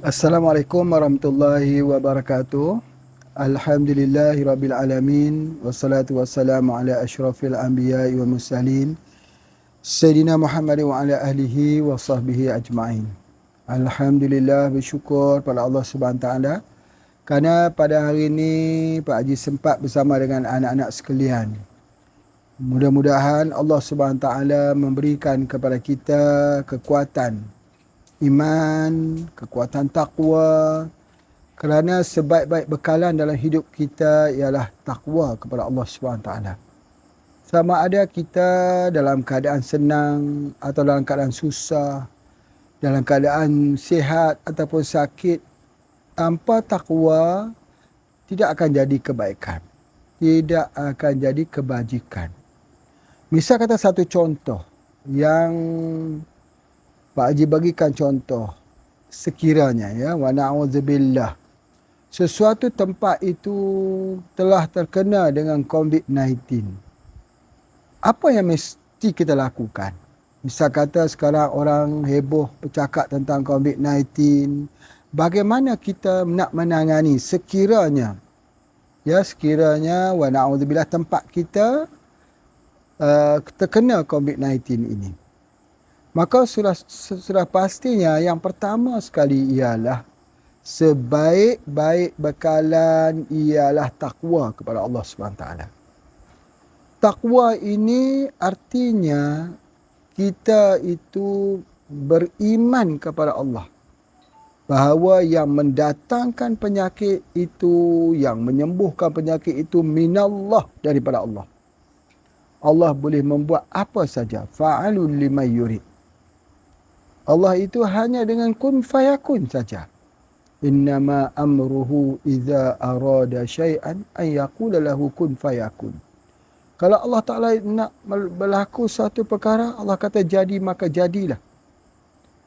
Assalamualaikum warahmatullahi wabarakatuh. Alhamdulillahi rabbil alamin. Wassalatu wassalamu ala asyrafil anbiya'i wa mursalin. Sayyidina Muhammad wa ala ahlihi wa sahbihi ajma'in. Alhamdulillah, bersyukur pada Allah Subhanahu taala kerana pada hari ini Pak Haji sempat bersama dengan anak-anak sekalian. Mudah-mudahan Allah Subhanahu taala memberikan kepada kita kekuatan iman, kekuatan takwa, kerana sebaik-baik bekalan dalam hidup kita ialah takwa kepada Allah SWT. Sama ada kita dalam keadaan senang atau dalam keadaan susah, dalam keadaan sihat ataupun sakit, tanpa takwa tidak akan jadi kebaikan, tidak akan jadi kebajikan. Misal kata satu contoh yang Pak Haji bagikan contoh, sekiranya wa na'udzubillah, sesuatu tempat itu telah terkena dengan COVID-19. Apa yang mesti kita lakukan? Misal kata sekarang orang heboh bercakap tentang COVID-19. Bagaimana kita nak menangani sekiranya wa na'udzubillah tempat kita terkena COVID-19 ini? Maka sudah pastinya yang pertama sekali ialah sebaik-baik bekalan ialah takwa kepada Allah SWT. Takwa ini artinya kita itu beriman kepada Allah, bahawa yang mendatangkan penyakit itu, yang menyembuhkan penyakit itu minallah, daripada Allah. Allah boleh membuat apa saja. Fa'alul lima yurid. Allah itu hanya dengan kun fayakun saja. Innama amruhu idza arada syai'an an yaqula lahu kun fayakun. Kalau Allah Ta'ala nak berlaku satu perkara, Allah kata jadi, maka jadilah.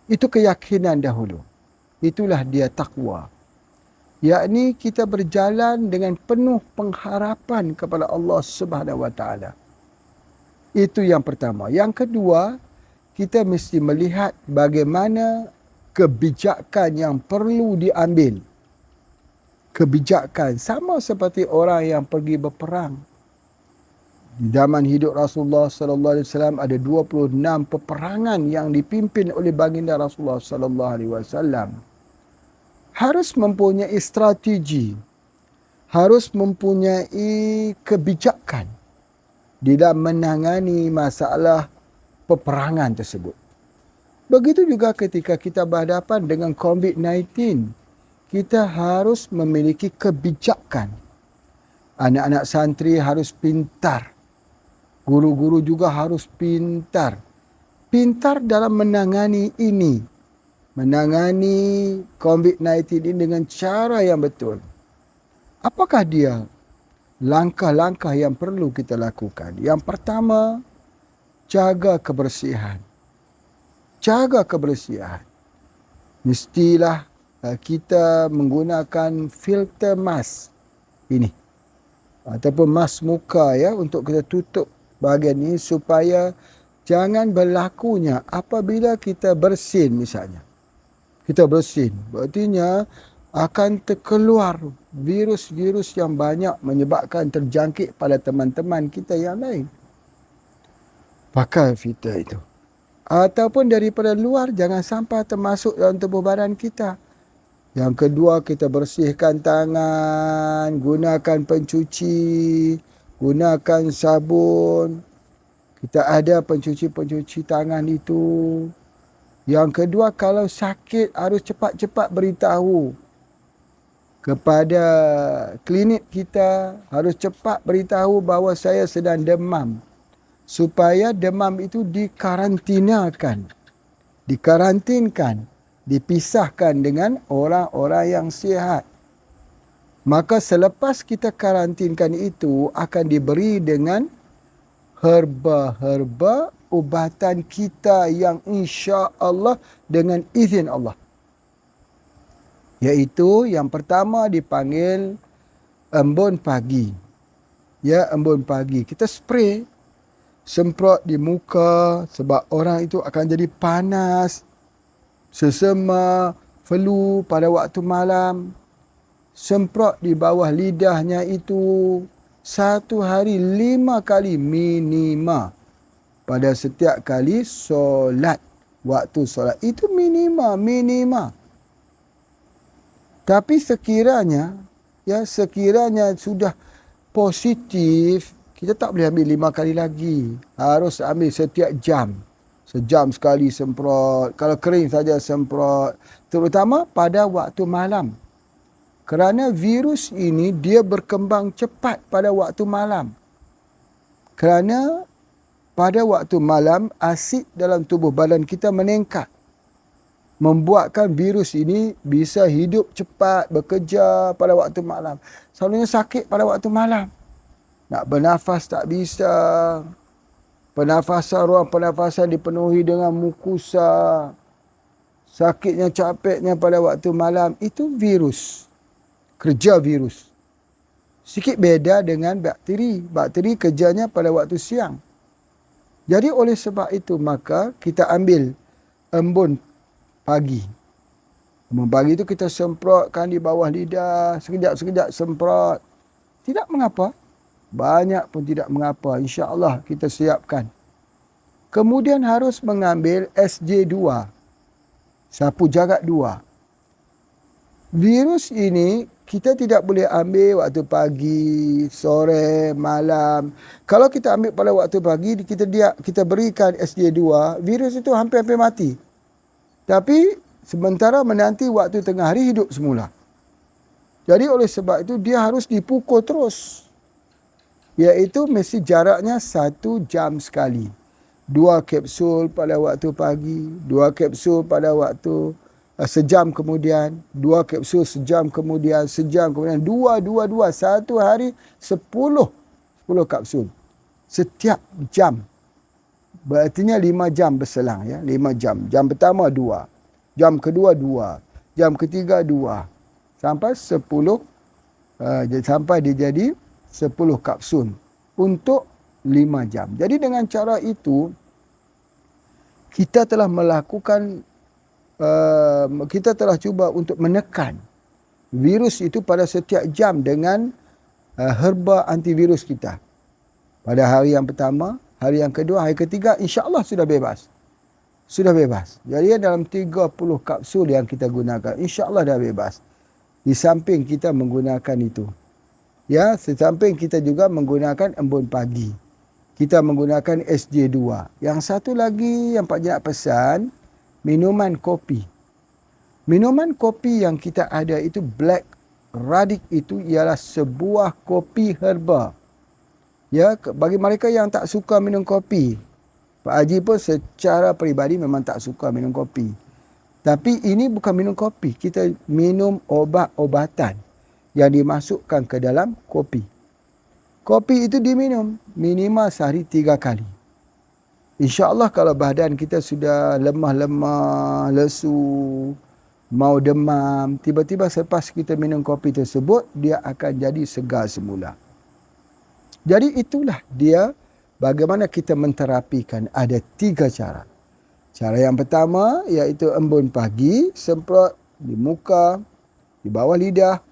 Itu keyakinan dahulu. Itulah dia takwa. Yakni kita berjalan dengan penuh pengharapan kepada Allah Subhanahu Wa Ta'ala. Itu yang pertama. Yang kedua, kita mesti melihat bagaimana kebijakan yang perlu diambil. Kebijakan sama seperti orang yang pergi berperang. Di zaman hidup Rasulullah sallallahu alaihi wasallam ada 26 peperangan yang dipimpin oleh baginda Rasulullah sallallahu alaihi wasallam. Harus mempunyai strategi, harus mempunyai kebijakan di dalam menangani masalah peperangan tersebut. Begitu juga ketika kita berhadapan dengan COVID-19, kita harus memiliki kebijakan. Anak-anak santri harus pintar. Guru-guru juga harus pintar. Pintar dalam menangani ini. Menangani COVID-19 ini dengan cara yang betul. Apakah dia langkah-langkah yang perlu kita lakukan? Yang pertama, jaga kebersihan. Jaga kebersihan. Mestilah kita menggunakan filter mask ini. Ataupun mask muka untuk kita tutup bahagian ini supaya jangan berlakunya apabila kita bersin misalnya. Kita bersin. Berartinya akan terkeluar virus-virus yang banyak menyebabkan terjangkit pada teman-teman kita yang lain. Pakai filter itu. Ataupun daripada luar, jangan sampai termasuk dalam tubuh badan kita. Yang kedua, kita bersihkan tangan, gunakan pencuci, gunakan sabun. Kita ada pencuci tangan itu. Yang kedua, kalau sakit harus cepat-cepat beritahu kepada klinik kita, harus cepat beritahu bahawa saya sedang demam. Supaya demam itu dikarantinkan, dipisahkan dengan orang-orang yang sihat. Maka selepas kita karantinkan itu akan diberi dengan herba-herba ubatan kita yang insya-Allah dengan izin Allah. Iaitu yang pertama dipanggil embun pagi. Embun pagi. Kita spray, semprot di muka sebab orang itu akan jadi panas, sesama, flu pada waktu malam, semprot di bawah lidahnya itu 1 hari 5 kali minima pada setiap kali solat. Waktu solat itu minima. Tapi sekiranya sudah positif, kita tak boleh ambil 5 kali lagi. Harus ambil setiap jam. Sejam sekali semprot. Kalau kering saja semprot. Terutama pada waktu malam. Kerana virus ini dia berkembang cepat pada waktu malam. Kerana pada waktu malam asid dalam tubuh badan kita meningkat. Membuatkan virus ini bisa hidup cepat, bekerja pada waktu malam. Selalunya sakit pada waktu malam. Nak bernafas tak bisa. Ruang pernafasan dipenuhi dengan mukusa. Sakitnya, capeknya pada waktu malam. Itu virus. Kerja virus. Sikit beda dengan bakteri. Bakteri kerjanya pada waktu siang. Jadi oleh sebab itu maka kita ambil embun pagi. Embun pagi itu kita semprotkan di bawah lidah. Sekejap-sekejap semprot. Tidak mengapa. Banyak pun tidak mengapa. InsyaAllah kita siapkan. Kemudian harus mengambil SJ2. Sapu jarak 2. Virus ini kita tidak boleh ambil waktu pagi, sore, malam. Kalau kita ambil pada waktu pagi, kita berikan SJ2, virus itu hampir-hampir mati. Tapi sementara menanti waktu tengah hari hidup semula. Jadi oleh sebab itu dia harus dipukul terus. Iaitu mesti jaraknya 1 jam sekali. 2 kapsul pada waktu pagi, 2 kapsul pada waktu sejam kemudian, 2 kapsul sejam kemudian, 2, 1 hari 10 kapsul. Setiap jam. Berartinya 5 jam berselang ya, 5 jam. Jam pertama 2, jam kedua 2, jam ketiga 2. Sampai 10 sampai dia jadi 10 kapsul untuk 5 jam. Jadi dengan cara itu kita telah melakukan kita telah cuba untuk menekan virus itu pada setiap jam dengan herba antivirus kita. Pada hari yang pertama, hari yang kedua, hari ketiga, insya-Allah sudah bebas. Sudah bebas. Jadi dalam 30 kapsul yang kita gunakan, insya-Allah dah bebas. Di samping kita menggunakan itu. Ya, di samping kita juga menggunakan embun pagi. Kita menggunakan SJ2. Yang satu lagi yang Pak Ji nak pesan, minuman kopi. Minuman kopi yang kita ada itu Black Radic itu ialah sebuah kopi herba. Ya, bagi mereka yang tak suka minum kopi, Pak Haji pun secara peribadi memang tak suka minum kopi. Tapi ini bukan minum kopi, kita minum obat-obatan yang dimasukkan ke dalam kopi. Kopi itu diminum minimal sehari 3 kali. InsyaAllah kalau badan kita sudah lemah-lemah, lesu, mau demam, tiba-tiba selepas kita minum kopi tersebut, dia akan jadi segar semula. Jadi itulah dia bagaimana kita menterapikan. Ada 3 cara. Cara yang pertama iaitu embun pagi, semprot di muka, di bawah lidah.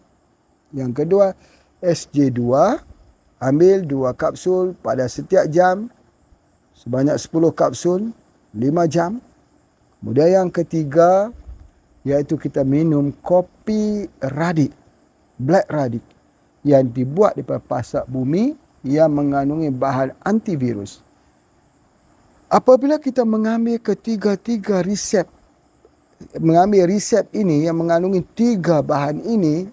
Yang kedua, SJ2, ambil 2 kapsul pada setiap jam. Sebanyak 10 kapsul, 5 jam. Kemudian yang ketiga, iaitu kita minum kopi Radic, Black Radic, yang dibuat daripada pasak bumi yang mengandungi bahan antivirus. Apabila kita mengambil ketiga-tiga resep, mengambil resep ini yang mengandungi 3 bahan ini,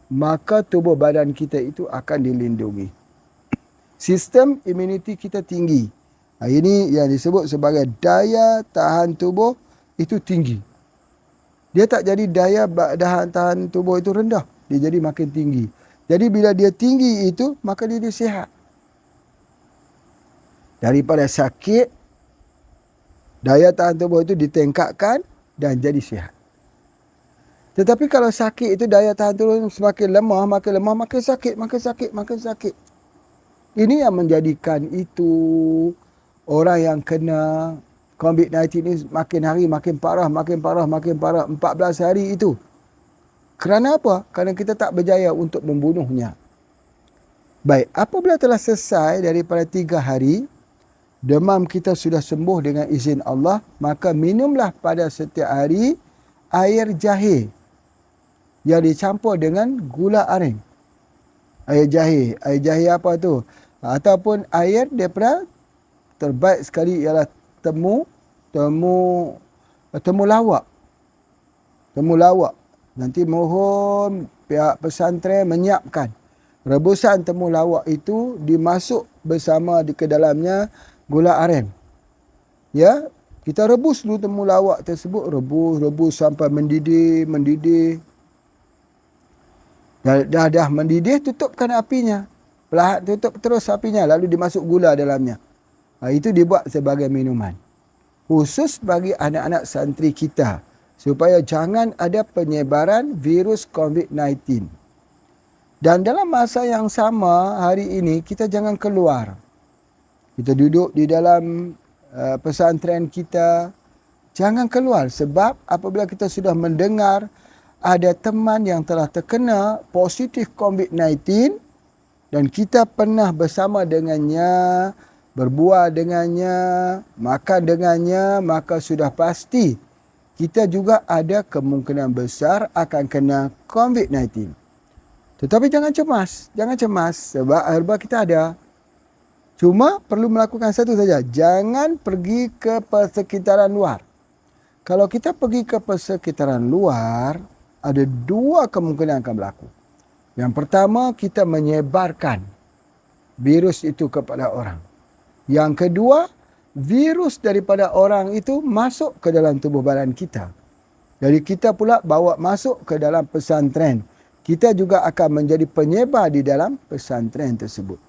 maka tubuh badan kita itu akan dilindungi. Sistem imuniti kita tinggi. Ini yang disebut sebagai daya tahan tubuh itu tinggi. Dia tak jadi daya tahan tubuh itu rendah. Dia jadi makin tinggi. Jadi bila dia tinggi itu, maka dia sihat. Daripada sakit, daya tahan tubuh itu ditingkatkan dan jadi sihat. Tetapi kalau sakit itu daya tahan tubuh semakin lemah, makin sakit. Ini yang menjadikan itu orang yang kena COVID-19 ini makin hari makin parah, makin parah, makin parah. 14 hari itu. Kerana apa? Kerana kita tak berjaya untuk membunuhnya. Baik, apabila telah selesai daripada 3 hari, demam kita sudah sembuh dengan izin Allah, maka minumlah pada setiap hari air jahe yang dicampur dengan gula aren. Air jahe apa tu? Ataupun air daripada terbaik sekali ialah temu lawak. Temu lawak. Nanti mohon pihak pesantren menyiapkan rebusan temu lawak itu dimasuk bersama di ke dalamnya gula aren. Ya, kita rebus dulu temu lawak tersebut, rebus sampai mendidih. Dah mendidih, tutupkan apinya. Perlahan tutup terus apinya, lalu dimasuk gula dalamnya. Itu dibuat sebagai minuman. Khusus bagi anak-anak santri kita. Supaya jangan ada penyebaran virus COVID-19. Dan dalam masa yang sama, hari ini kita jangan keluar. Kita duduk di dalam pesantren kita. Jangan keluar sebab apabila kita sudah mendengar ada teman yang telah terkena positif COVID-19 dan kita pernah bersama dengannya, berbual dengannya, makan dengannya, maka sudah pasti kita juga ada kemungkinan besar akan kena COVID-19. Tetapi jangan cemas sebab herba kita ada. Cuma perlu melakukan satu saja, jangan pergi ke persekitaran luar. Kalau kita pergi ke persekitaran luar, ada 2 kemungkinan akan berlaku. Yang pertama, kita menyebarkan virus itu kepada orang. Yang kedua, virus daripada orang itu masuk ke dalam tubuh badan kita. Jadi kita pula bawa masuk ke dalam pesantren. Kita juga akan menjadi penyebar di dalam pesantren tersebut.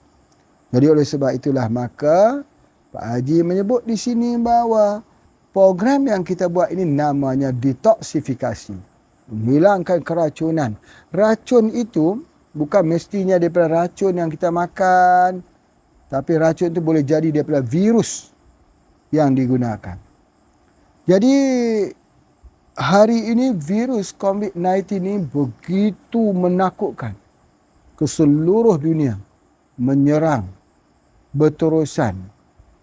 Jadi oleh sebab itulah maka Pak Haji menyebut di sini bahawa program yang kita buat ini namanya detoksifikasi. Menghilangkan keracunan. Racun itu bukan mestinya daripada racun yang kita makan. Tapi racun itu boleh jadi daripada virus yang digunakan. Jadi hari ini virus COVID-19 ini begitu menakutkan ke seluruh dunia. Menyerang berterusan.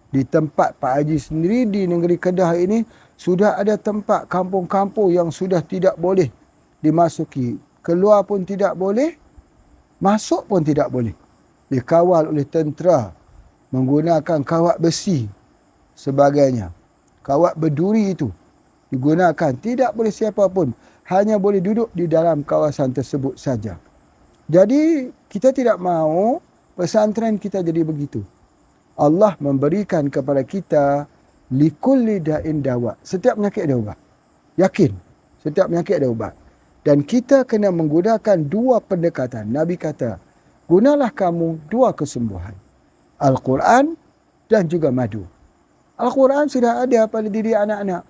Di tempat Pak Haji sendiri di negeri Kedah ini sudah ada tempat kampung-kampung yang sudah tidak boleh dimasuki. Keluar pun tidak boleh, masuk pun tidak boleh. Dikawal oleh tentera menggunakan kawat besi sebagainya. Kawat berduri itu digunakan. Tidak boleh siapa pun. Hanya boleh duduk di dalam kawasan tersebut saja. Jadi kita tidak mahu pesantren kita jadi begitu. Allah memberikan kepada kita likulli da'in dawa. Setiap penyakit ada ubat. Yakin. Setiap penyakit ada ubat. Dan kita kena menggunakan 2 pendekatan. Nabi kata, gunalah kamu 2 kesembuhan. Al-Quran dan juga madu. Al-Quran sudah ada pada diri anak-anak.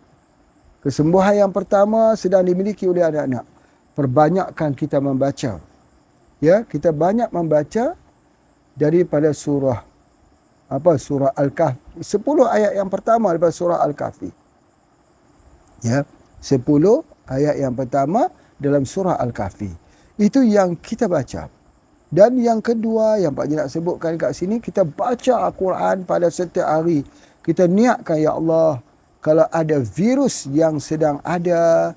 Kesembuhan yang pertama sedang dimiliki oleh anak-anak. Perbanyakkan kita membaca. Ya, kita banyak membaca daripada surah Al-Kahfi. 10 ayat yang pertama daripada surah Al-Kahfi. Ya, 10 ayat yang pertama dalam surah Al-Kahfi. Itu yang kita baca. Dan yang kedua yang Pak Haji nak sebutkan kat sini, kita baca Al-Quran pada setiap hari. Kita niatkan, ya Allah, kalau ada virus yang sedang ada,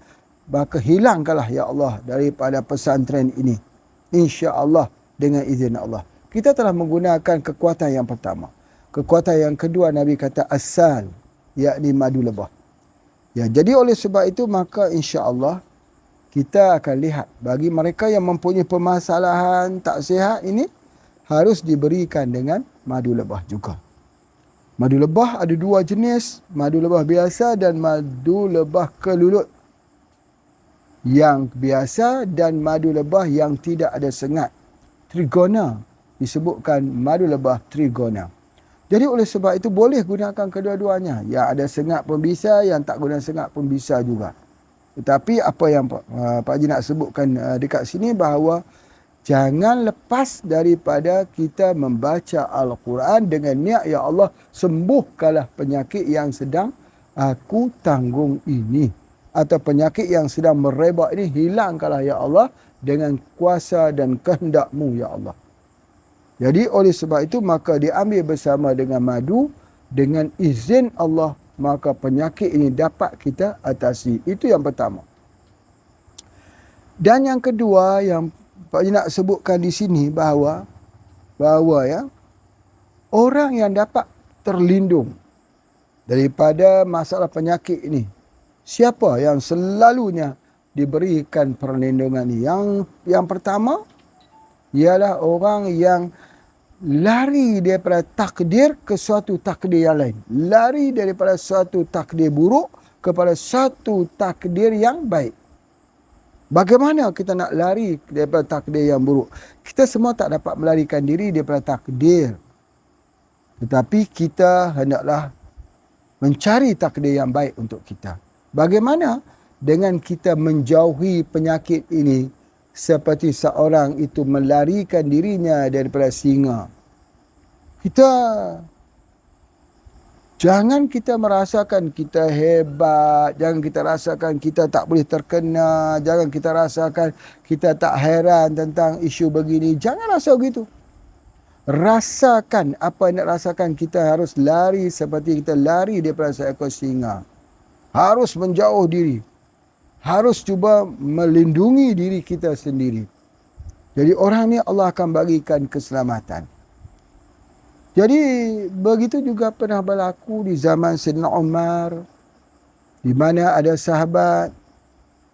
maka hilangkanlah ya Allah daripada pesantren ini. Insya-Allah dengan izin Allah. Kita telah menggunakan kekuatan yang pertama. Kekuatan yang kedua Nabi kata asal, yakni madu lebah. Ya, jadi oleh sebab itu maka insya-Allah kita akan lihat bagi mereka yang mempunyai permasalahan tak sihat ini harus diberikan dengan madu lebah juga. Madu lebah ada 2 jenis, madu lebah biasa dan madu lebah kelulut. Yang biasa dan madu lebah yang tidak ada sengat. Trigona disebutkan madu lebah trigona. Jadi oleh sebab itu boleh gunakan kedua-duanya. Yang ada sengat pun bisa, yang tak guna sengat pun bisa juga. Tetapi apa yang Pak Haji nak sebutkan dekat sini bahawa jangan lepas daripada kita membaca Al-Quran dengan niat, ya Allah, sembuhkanlah penyakit yang sedang aku tanggung ini. Atau penyakit yang sedang merebak ini, hilangkanlah ya Allah dengan kuasa dan kehendak-Mu ya Allah. Jadi oleh sebab itu maka diambil bersama dengan madu, dengan izin Allah, maka penyakit ini dapat kita atasi. Itu yang pertama. Dan yang kedua yang Pak Haji nak sebutkan di sini bahawa ya, orang yang dapat terlindung daripada masalah penyakit ini, siapa yang selalunya diberikan perlindungan ini? Yang pertama ialah orang yang lari daripada takdir ke suatu takdir yang lain. Lari daripada suatu takdir buruk kepada suatu takdir yang baik. Bagaimana kita nak lari daripada takdir yang buruk? Kita semua tak dapat melarikan diri daripada takdir. Tetapi kita hendaklah mencari takdir yang baik untuk kita. Bagaimana? Dengan kita menjauhi penyakit ini seperti seorang itu melarikan dirinya daripada singa. Jangan kita merasakan kita hebat, jangan kita rasakan kita tak boleh terkena, jangan kita rasakan kita tak heran tentang isu begini. Jangan rasa begitu. Rasakan apa yang nak rasakan. Kita harus lari seperti kita lari daripada seekor singa. Harus menjauh diri. Harus cuba melindungi diri kita sendiri. Jadi orang ni Allah akan bagikan keselamatan. Jadi begitu juga pernah berlaku di zaman Sayyidina Umar, di mana ada sahabat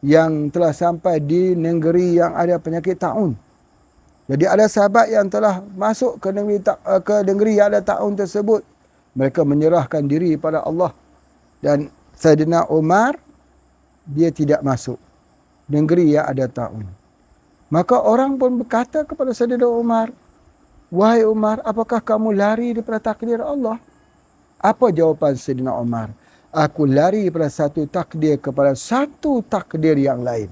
yang telah sampai di negeri yang ada penyakit taun. Jadi ada sahabat yang telah masuk ke negeri yang ada taun tersebut. Mereka menyerahkan diri pada Allah. Dan Sayyidina Umar, dia tidak masuk negeri yang ada taun. Maka orang pun berkata kepada Sayyidina Umar, "Wahai Umar, apakah kamu lari daripada takdir Allah?" Apa jawapan Sayyidina Umar? "Aku lari daripada satu takdir kepada satu takdir yang lain."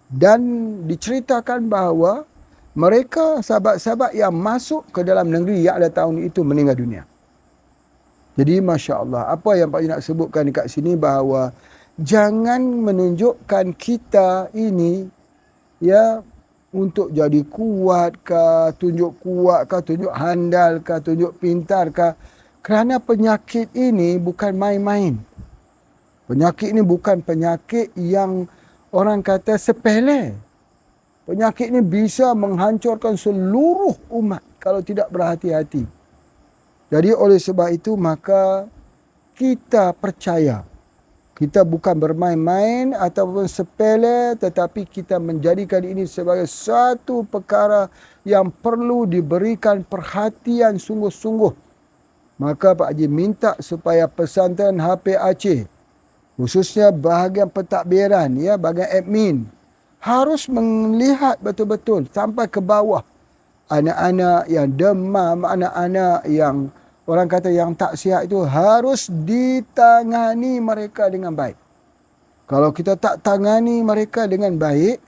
Dan diceritakan bahawa mereka sahabat-sahabat yang masuk ke dalam negeri yang ada tahun itu meninggal dunia. Jadi Masya Allah, apa yang Pak Haji nak sebutkan dekat sini bahawa jangan menunjukkan kita ini ya untuk jadi kuat ke, tunjuk handal ke, tunjuk pintar ke. Kerana penyakit ini bukan main-main. Penyakit ini bukan penyakit yang orang kata sepele. Penyakit ini bisa menghancurkan seluruh umat kalau tidak berhati-hati. Jadi oleh sebab itu maka kita percaya. Kita bukan bermain-main ataupun sepele, tetapi kita menjadikan ini sebagai satu perkara yang perlu diberikan perhatian sungguh-sungguh. Maka Pak Haji minta supaya pesantren HP Aceh, khususnya bahagian pentadbiran, ya, bahagian admin, harus melihat betul-betul sampai ke bawah. Anak-anak yang demam, anak-anak yang orang kata yang tak sihat itu harus ditangani mereka dengan baik. Kalau kita tak tangani mereka dengan baik,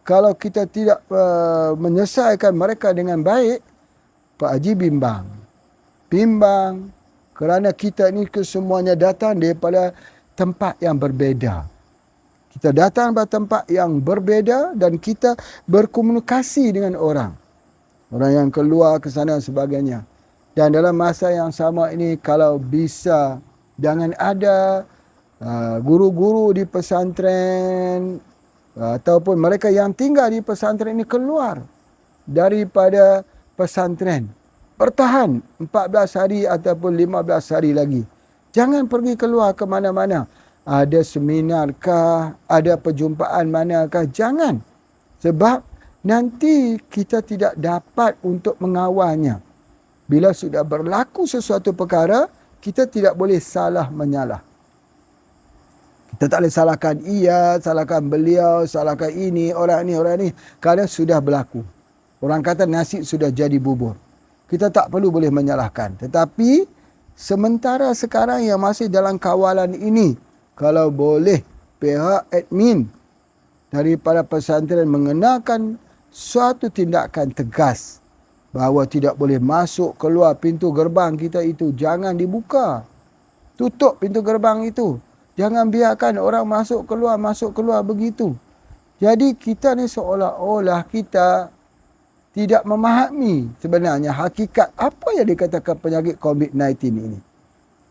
kalau kita tidak menyelesaikan mereka dengan baik, Pak Haji bimbang. Bimbang kerana kita ni kesemuanya datang daripada tempat yang berbeza. Kita datang pada tempat yang berbeza dan kita berkomunikasi dengan orang. Orang yang keluar ke sana dan sebagainya. Dan dalam masa yang sama ini kalau bisa jangan ada guru-guru di pesantren ataupun mereka yang tinggal di pesantren ini keluar daripada pesantren. Bertahan 14 hari ataupun 15 hari lagi. Jangan pergi keluar ke mana-mana. Ada seminarkah, ada perjumpaan manakah? Jangan. Sebab nanti kita tidak dapat untuk mengawalnya. Bila sudah berlaku sesuatu perkara, kita tidak boleh salah menyalah. Kita tak boleh salahkan ia, salahkan beliau, salahkan ini, orang ni. Kerana sudah berlaku. Orang kata nasi sudah jadi bubur. Kita tak perlu boleh menyalahkan. Tetapi sementara sekarang yang masih dalam kawalan ini, kalau boleh pihak admin daripada pesantren mengenakan suatu tindakan tegas bahawa tidak boleh masuk keluar pintu gerbang kita itu jangan dibuka. Tutup pintu gerbang itu. Jangan biarkan orang masuk keluar begitu. Jadi kita ni seolah-olah kita tidak memahami sebenarnya hakikat apa yang dikatakan penyakit COVID-19 ini.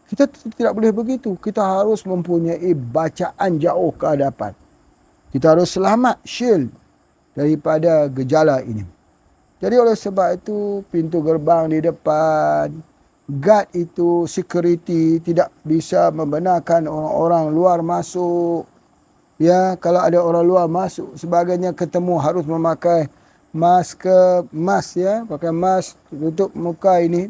Kita tidak boleh begitu. Kita harus mempunyai bacaan jauh ke hadapan. Kita harus selamat, shield daripada gejala ini. Jadi oleh sebab itu, pintu gerbang di depan, guard itu, security tidak bisa membenarkan orang-orang luar masuk. Ya, kalau ada orang luar masuk sebagainya, ketemu harus memakai mask ya, pakai mask tutup muka ini.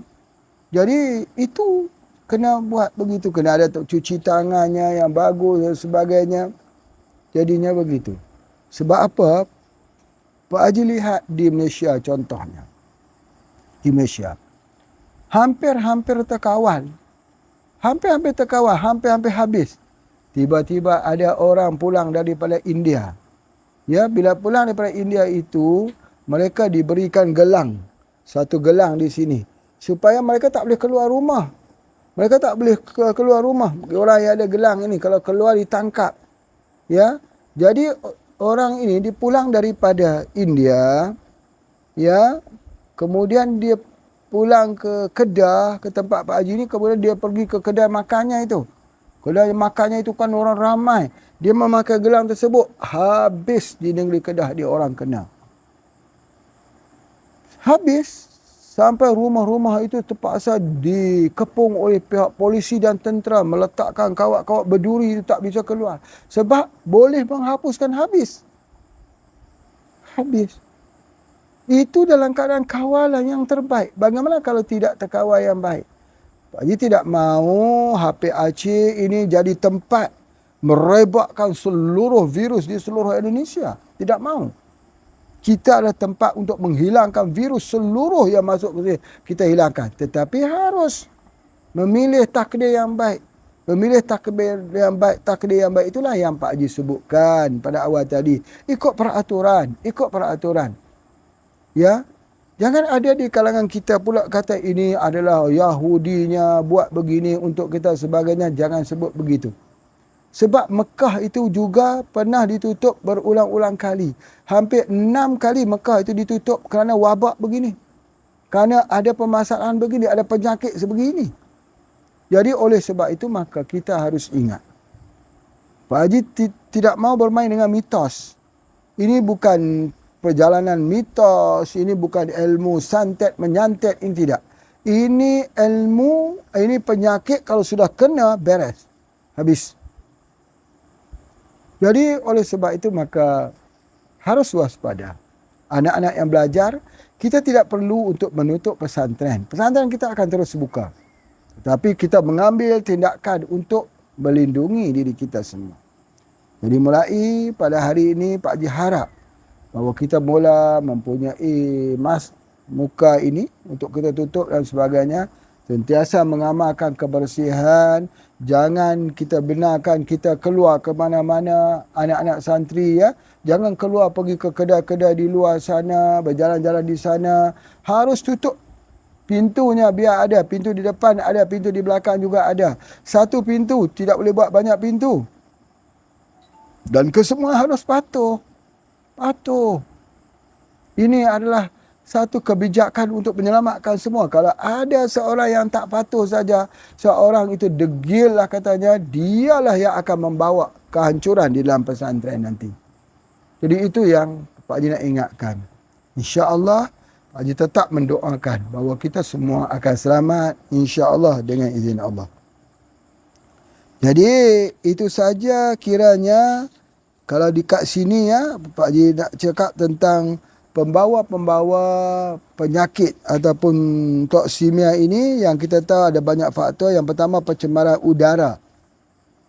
Jadi itu kena buat begitu, kena ada cuci tangannya yang bagus dan sebagainya. Jadinya begitu. Sebab apa? Pak Haji lihat di Malaysia contohnya. Di Malaysia. Hampir-hampir terkawal. Hampir-hampir terkawal, hampir-hampir habis. Tiba-tiba ada orang pulang daripada India. Ya, bila pulang daripada India itu, mereka diberikan gelang. Satu gelang di sini. Supaya mereka tak boleh keluar rumah. Mereka tak boleh keluar rumah. Orang yang ada gelang ini, kalau keluar ditangkap. Ya, jadi orang ini dipulang daripada India. Ya, kemudian dia pulang ke Kedah, ke tempat Pak Haji ni. Kemudian dia pergi ke kedai makannya itu. Kedai makannya itu kan orang ramai. Dia memakai gelang tersebut. Habis di negeri Kedah dia orang kena. Habis. Sampai rumah-rumah itu terpaksa dikepung oleh pihak polisi dan tentera. Meletakkan kawat-kawat berduri itu tak bisa keluar. Sebab boleh menghapuskan habis. Habis. Itu dalam keadaan kawalan yang terbaik. Bagaimana kalau tidak terkawal yang baik? Pak Haji tidak mahu HP Aceh ini jadi tempat merebakkan seluruh virus di seluruh Indonesia. Tidak mahu. Kita adalah tempat untuk menghilangkan virus seluruh yang masuk ke sini. Kita hilangkan. Tetapi harus memilih takdir yang baik. Memilih takdir yang baik. Takdir yang baik itulah yang Pak Haji sebutkan pada awal tadi. Ikut peraturan. Ikut peraturan. Ya. Jangan ada di kalangan kita pula kata ini adalah Yahudinya buat begini untuk kita sebagainya. Jangan sebut begitu. Sebab Mekah itu juga pernah ditutup berulang-ulang kali. Hampir 6 kali Mekah itu ditutup kerana wabak begini. Kerana ada permasalahan begini, ada penyakit sebegini. Jadi oleh sebab itu maka kita harus ingat. Pak Haji tidak mau bermain dengan mitos. Ini bukan perjalanan mitos, ini bukan ilmu santet menyantet, ini tidak. Ini ilmu, ini penyakit kalau sudah kena beres. Habis. Jadi oleh sebab itu maka harus waspada. Anak-anak yang belajar, kita tidak perlu untuk menutup pesantren. Pesantren kita akan terus buka. Tetapi kita mengambil tindakan untuk melindungi diri kita semua. Jadi mulai pada hari ini Pak Haji harap bahawa kita mula mempunyai mask muka ini untuk kita tutup dan sebagainya. Sentiasa mengamalkan kebersihan. Jangan kita benarkan kita keluar ke mana-mana, anak-anak santri ya. Jangan keluar pergi ke kedai-kedai di luar sana, berjalan-jalan di sana. Harus tutup pintunya biar ada. Pintu di depan ada, pintu di belakang juga ada. Satu pintu, tidak boleh buat banyak pintu. Dan kesemua harus patuh. Patuh. Ini adalah satu kebijakan untuk menyelamatkan semua. Kalau ada seorang yang tak patuh saja, seorang itu degil lah katanya, dialah yang akan membawa kehancuran di dalam pesantren nanti. Jadi itu yang Pak Haji nak ingatkan. InsyaAllah Pak Haji tetap mendoakan bahawa kita semua akan selamat insyaAllah dengan izin Allah. Jadi itu saja kiranya kalau di kat sini ya Pak Haji nak cakap tentang pembawa-pembawa penyakit ataupun toksimia ini yang kita tahu ada banyak faktor. Yang pertama pencemaran udara.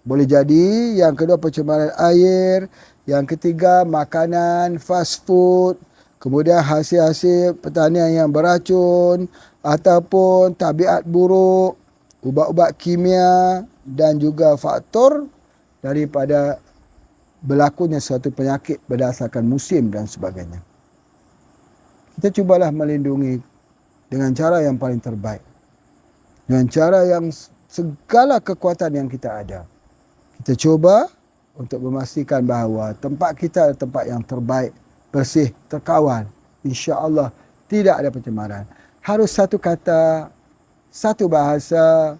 Boleh jadi. Yang kedua pencemaran air. Yang ketiga makanan, fast food. Kemudian hasil-hasil pertanian yang beracun. Ataupun tabiat buruk. Ubat-ubat kimia. Dan juga faktor daripada berlakunya suatu penyakit berdasarkan musim dan sebagainya. Kita cubalah melindungi dengan cara yang paling terbaik. Dengan cara yang segala kekuatan yang kita ada. Kita cuba untuk memastikan bahawa tempat kita adalah tempat yang terbaik, bersih, terkawal. InsyaAllah tidak ada pencemaran. Harus satu kata, satu bahasa,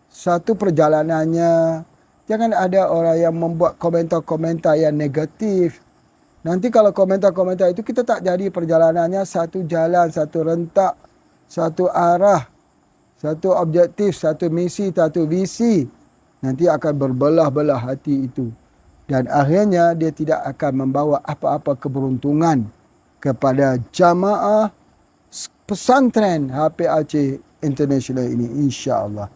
satu perjalanannya. Jangan ada orang yang membuat komentar-komentar yang negatif. Nanti kalau komentar-komentar itu kita tak jadi perjalanannya satu jalan, satu rentak, satu arah, satu objektif, satu misi, satu visi. Nanti akan berbelah-belah hati itu. Dan akhirnya dia tidak akan membawa apa-apa keberuntungan kepada jamaah pesantren HPAC International ini, insya-Allah.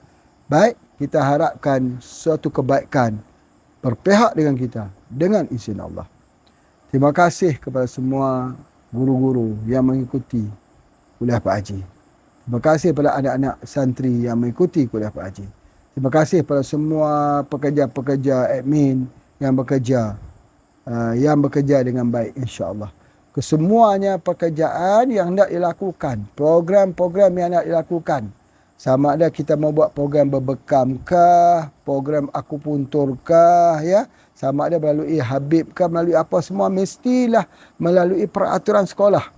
Baik, kita harapkan suatu kebaikan berpihak dengan kita dengan izin Allah. Terima kasih kepada semua guru-guru yang mengikuti kuliah Pak Haji. Terima kasih kepada anak-anak santri yang mengikuti kuliah Pak Haji. Terima kasih kepada semua pekerja-pekerja admin yang bekerja dengan baik, insya-Allah. Kesemuanya pekerjaan yang hendak dilakukan, program-program yang hendak dilakukan, sama ada kita mau buat program berbekam kah, program akupuntur kah, ya, sama ada melalui Habib kah, melalui apa, semua mestilah melalui peraturan sekolah.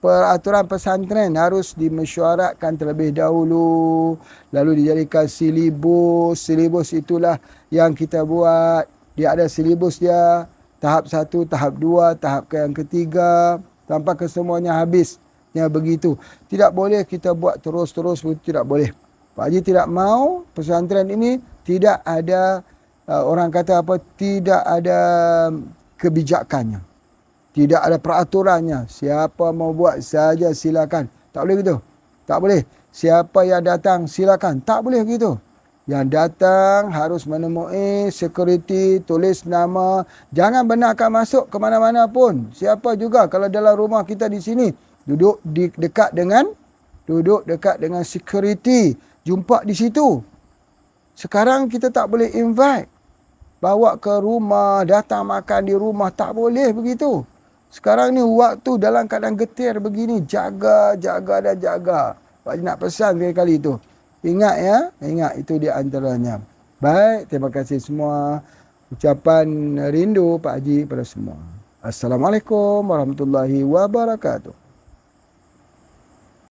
Peraturan pesantren harus dimesyuaratkan terlebih dahulu, lalu dijadikan silibus. Silibus itulah yang kita buat. Dia ada silibus dia, tahap 1, tahap 2, tahap yang ketiga, sampai kesemuanya habis. Ya, begitu. Tidak boleh kita buat terus-terus, tidak boleh. Pak Haji tidak mau pesantren ini tidak ada, orang kata apa, tidak ada kebijakannya. Tidak ada peraturannya. Siapa mau buat saja silakan. Tak boleh gitu. Tak boleh. Siapa yang datang silakan. Tak boleh begitu. Yang datang harus menemui security, tulis nama. Jangan benarkan masuk ke mana-mana pun. Siapa juga kalau dalam rumah kita di sini, duduk dekat dengan security. Jumpa di situ. Sekarang kita tak boleh invite. Bawa ke rumah, datang makan di rumah. Tak boleh begitu. Sekarang ni waktu dalam keadaan getir begini. Jaga. Pak Haji nak pesan kali-kali tu. Ingat ya. Ingat itu di antaranya. Baik, terima kasih semua. Ucapan rindu Pak Haji pada semua. Assalamualaikum warahmatullahi wabarakatuh.